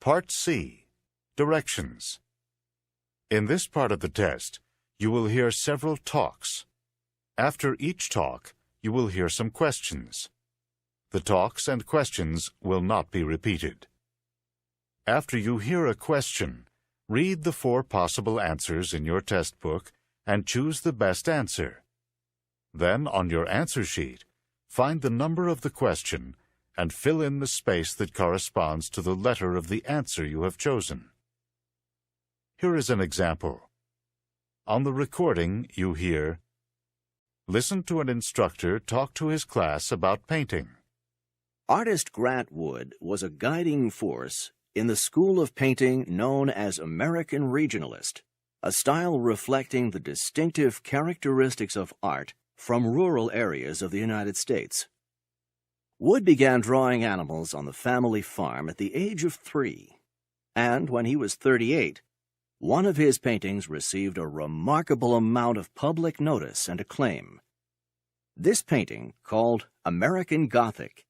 Part C, Directions. In this part of the test, you will hear several talks. After each talk, you will hear some questions. The talks and questions will not be repeated. After you hear a question, read the 4 possible answers in your test book and choose the best answer. Then, on your answer sheet, find the number of the question and fill in the space that corresponds to the letter of the answer you have chosen. Here is an example. On the recording, you hear, "Listen to an instructor talk to his class about painting." Artist Grant Wood was a guiding force in the school of painting known as American Regionalist, a style reflecting the distinctive characteristics of art from rural areas of the United States. Wood began drawing animals on the family farm at the age of 3, and when he was 38, one of his paintings received a remarkable amount of public notice and acclaim. This painting, called American Gothic,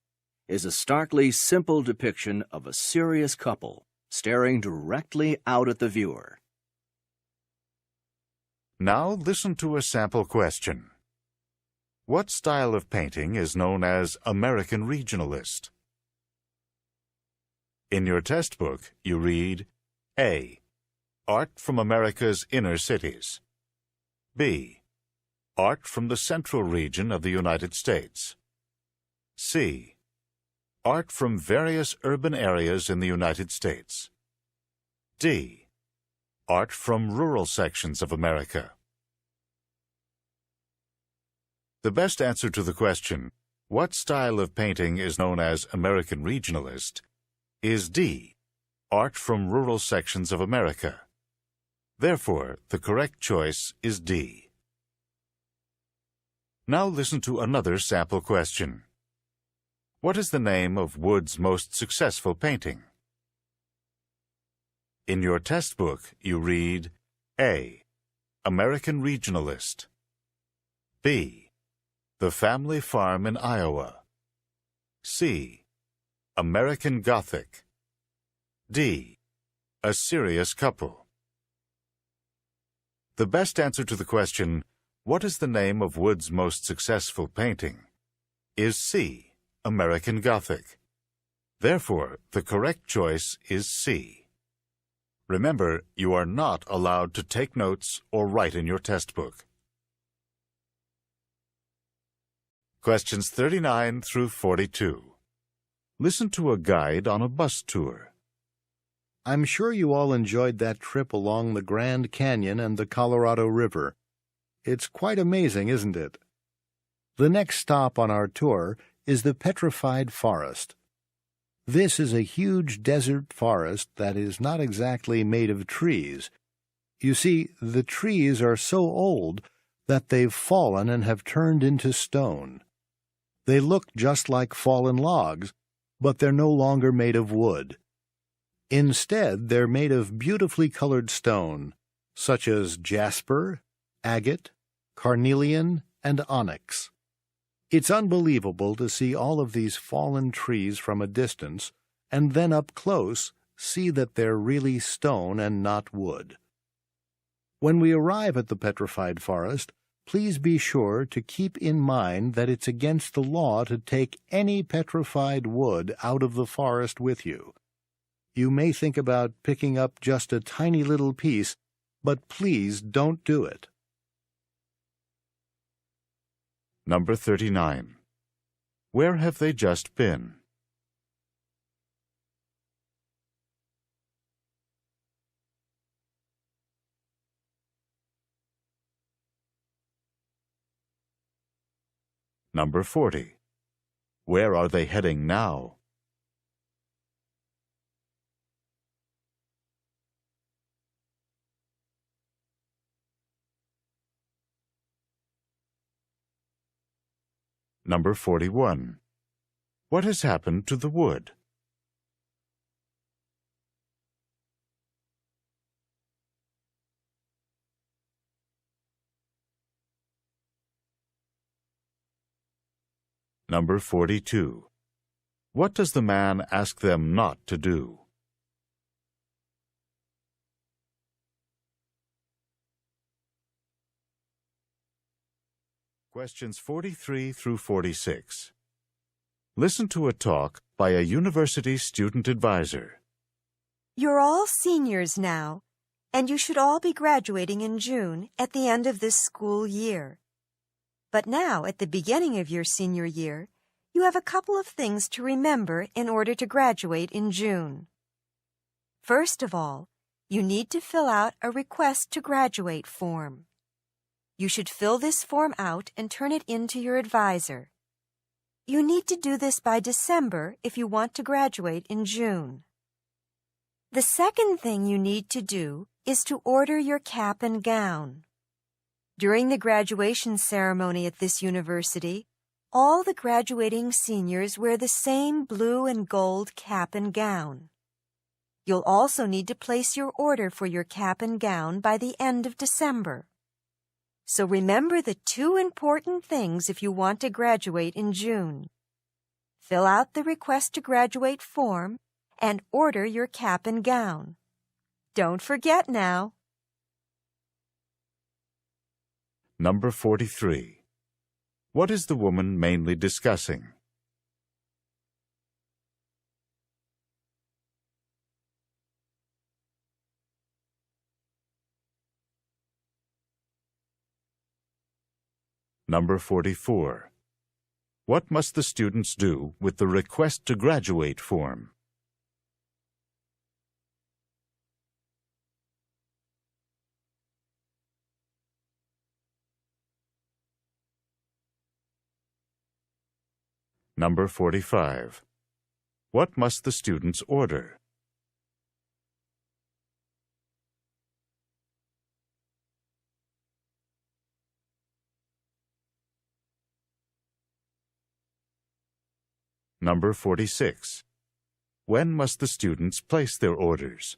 is a starkly simple depiction of a serious couple staring directly out at the viewer. Now listen to a sample question. What style of painting is known as American Regionalist? In your test book, you read A. Art from America's inner cities. B. Art from the central region of the United States. C. Art from various urban areas in the United States. D. Art from rural sections of America. The best answer to the question, what style of painting is known as American Regionalist, is D. Art from rural sections of America. Therefore, the correct choice is D. Now listen to another sample question. What is the name of Wood's most successful painting? In your test book, you read A. American Regionalist. B. The Family Farm in Iowa. C. American Gothic. D. A Serious Couple. The best answer to the question, what is the name of Wood's most successful painting, is C. American Gothic. Therefore, the correct choice is C. Remember, you are not allowed to take notes or write in your test book. Questions 39 through 42. Listen to a guide on a bus tour. I'm sure you all enjoyed that trip along the Grand Canyon and the Colorado River. It's quite amazing, isn't it? The next stop on our tour is the Petrified Forest. This is a huge desert forest that is not exactly made of trees. You see, the trees are so old that they've fallen and have turned into stone. They look just like fallen logs, but they're no longer made of wood. Instead, they're made of beautifully colored stone, such as jasper, agate, carnelian, and onyx. It's unbelievable to see all of these fallen trees from a distance, and then up close see that they're really stone and not wood. When we arrive at the Petrified Forest, please be sure to keep in mind that it's against the law to take any petrified wood out of the forest with you. You may think about picking up just a tiny little piece, but please don't do it. Number 39. Where have they just been? Number 40. Where are they heading now? Number 41. What has happened to the wood? Number 42. What does the man ask them not to do? Questions 43 through 46. Listen to a talk by a university student advisor. You're all seniors now, and you should all be graduating in June at the end of this school year. But now, at the beginning of your senior year, you have a couple of things to remember in order to graduate in June. First of all, you need to fill out a request to graduate form. You should fill this form out and turn it in to your advisor. You need to do this by December if you want to graduate in June. The second thing you need to do is to order your cap and gown. During the graduation ceremony at this university, all the graduating seniors wear the same blue and gold cap and gown. You'll also need to place your order for your cap and gown by the end of December. So remember the two important things if you want to graduate in June. Fill out the request to graduate form and order your cap and gown. Don't forget now. Number 43. What is the woman mainly discussing? Number 44. What must the students do with the request to graduate form? Number 45. What must the students order? Number 46. When must the students place their orders?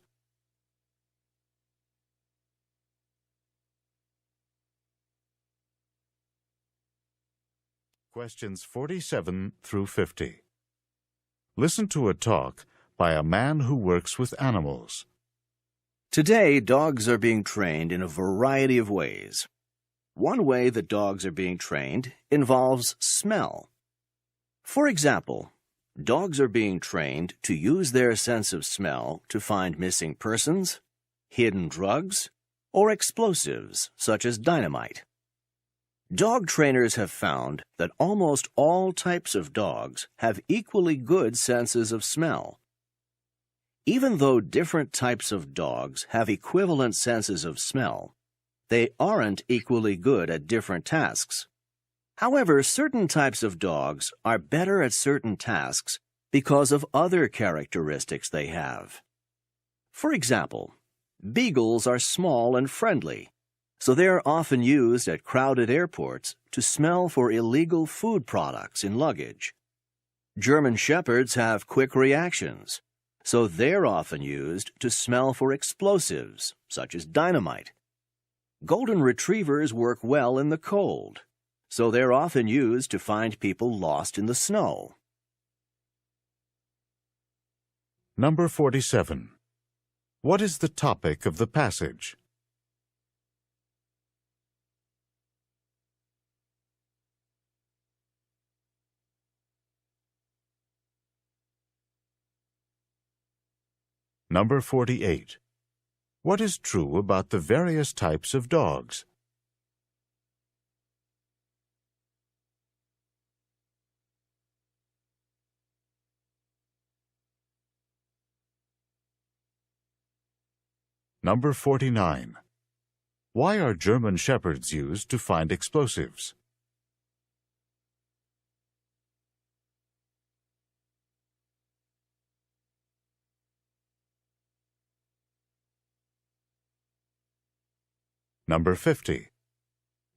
Questions 47 through 50. Listen to a talk by a man who works with animals. Today, dogs are being trained in a variety of ways. One way that dogs are being trained involves smell. For example, dogs are being trained to use their sense of smell to find missing persons, hidden drugs, or explosives such as dynamite. Dog trainers have found that almost all types of dogs have equally good senses of smell. Even though different types of dogs have equivalent senses of smell, they aren't equally good at different tasks. However, certain types of dogs are better at certain tasks because of other characteristics they have. For example, beagles are small and friendly, so they are often used at crowded airports to smell for illegal food products in luggage. German shepherds have quick reactions, so they're often used to smell for explosives, such as dynamite. Golden retrievers work well in the cold, so they're often used to find people lost in the snow. Number 47. What is the topic of the passage? Number 48. What is true about the various types of dogs? Number 49. Why are German shepherds used to find explosives? Number 50.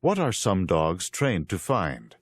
What are some dogs trained to find?